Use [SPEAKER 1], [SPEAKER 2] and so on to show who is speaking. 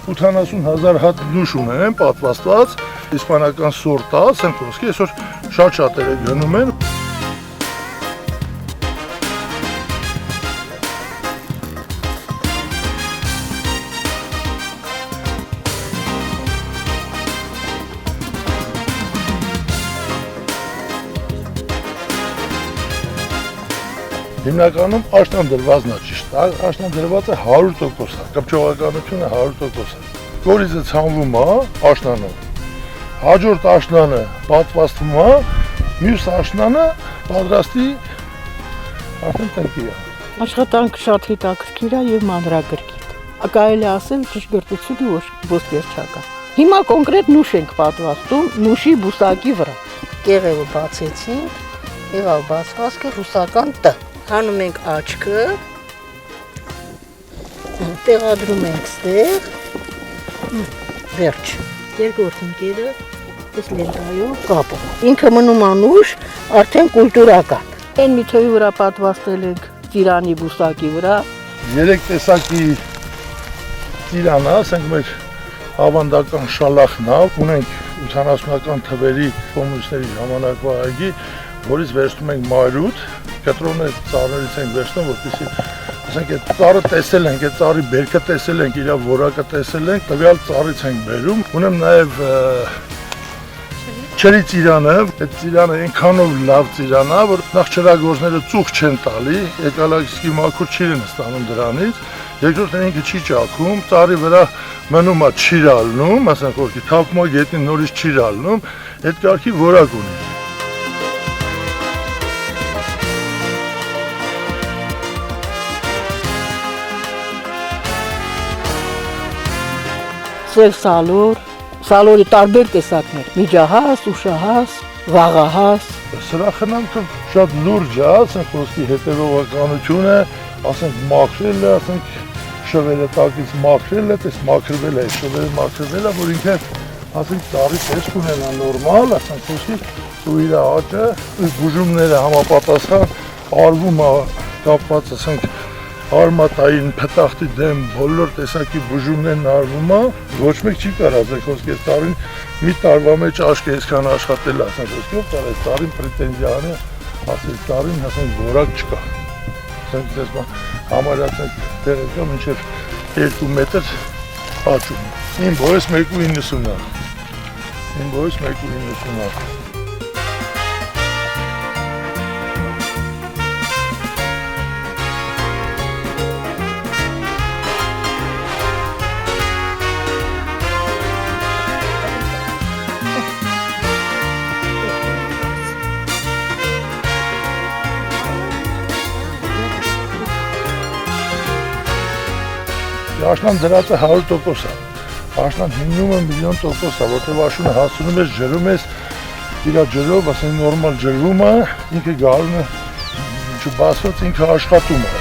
[SPEAKER 1] 80,000 հատ նուշ ունեն պատվաստված, իսպանական սորտ է, ասենք ոսկի, այսօր շատ-շատերը գնում են։ Հիմնականում աշնան դրվածն է ճիշտ, աշնան դրվածը 100% է, կպչողականությունը 100% է։ Գորիզը ցանվում է աշնանը, հաջորդ աշնանը պատվաստվում է, մյուս աշնանը պատրաստի արդեն տնկի է։
[SPEAKER 2] Աշխատանքը շատ հետաքրքիր է եւ մանրագրքիտ։ Կարելի է ասել ճշգրտությունը ոչ վերջական։ Հիմա կոնկրետ նուշ ենք պատվաստում, նուշի բուսակի վրա։ Կեղևը բացեցինք, եւ բացվածքը ռուսական Տ։ Հանում ենք աչքը, տեղադրում ենք ստեղ, վերջ, երկրորդ ընկերը այս լենտայով կապում։ Ինքը մնում անուշ արդեն կուլտուրական։ Այն միթոյի վրա պատվաստել ենք ծիրանի բուսակի վրա։
[SPEAKER 1] 3 տեսակի ծիրան է, ասենք մեր ավանդական շալախն է, ունենք 80-ական թվերի կոմունիստների ժամանակվա այգի, որից վերցնում ենք մայրուտ, կտրոնը ծառներից ենք վերցնում, որպեսզի ասենք այդ ծառը տեսել ենք, այդ ծառի բերքը տեսել ենք, իր որակը տեսել ենք, տվյալ ծառից ենք բերում։ Ունեմ նաև չերի ծիրանը, այդ ծիրանը այնքանով լավ ծիրան է, որ նախ չրագործները ծուխ չեն տալի, էկալակիսկի մաքուր չիր են ստանում դրանից, երկրորդն ինքը չի ճաքում, ծառի վրա մնում է չիր ալնում, ասենք որ թափում է գետնին նորից չիր ալնում, այդ կարգի որակ ունի։
[SPEAKER 2] Սև սալոր, սալորի տարբեր տեսակներ, միջահաս, ուշահաս, վաղահաս։
[SPEAKER 1] Սրա խնամքը շատ լուրջ է, ասենք ոսկի հետևողականությունը, ասենք մաքրել է, ասենք շվերը տակից մաքրել է, տես մաքրվել է, շվերը մաքրվել է, որ ինքը ասենք ծառի տեսք ունենա նորմալ, ասենք ոսկի ու իր աճը, բուժումները համապատասխան արվում է կապված, ասենք արմատային, փտախտի դեմ բոլոր տեսակի բուժումներն արվում է, ոչ մեկ չի կարող ասենք ոսկի ծառին մի տարվա մեջ աչքը այսքան աշխատել ասենք ոսկի ով ծառ է ծառին պրետենզիա անի, ասենք ծառին ասենք որակ չկա։ Ասենք դες համարյա ասենք տեղեկա մինչև 2 մետր աճում։ Իմ բոյս 1.90 է։ Իմ բոյս 1.90 է։ Աշնան դրածը 100% է, աշնան հիմնումը 1,000,000% է, որտեղ աշունը հասնում ես, ջրում ես, իրա ջրով, ասենք նորմալ ջրվում է, ինքը գալուն է, ինչու բասված ինքը աշխատում է,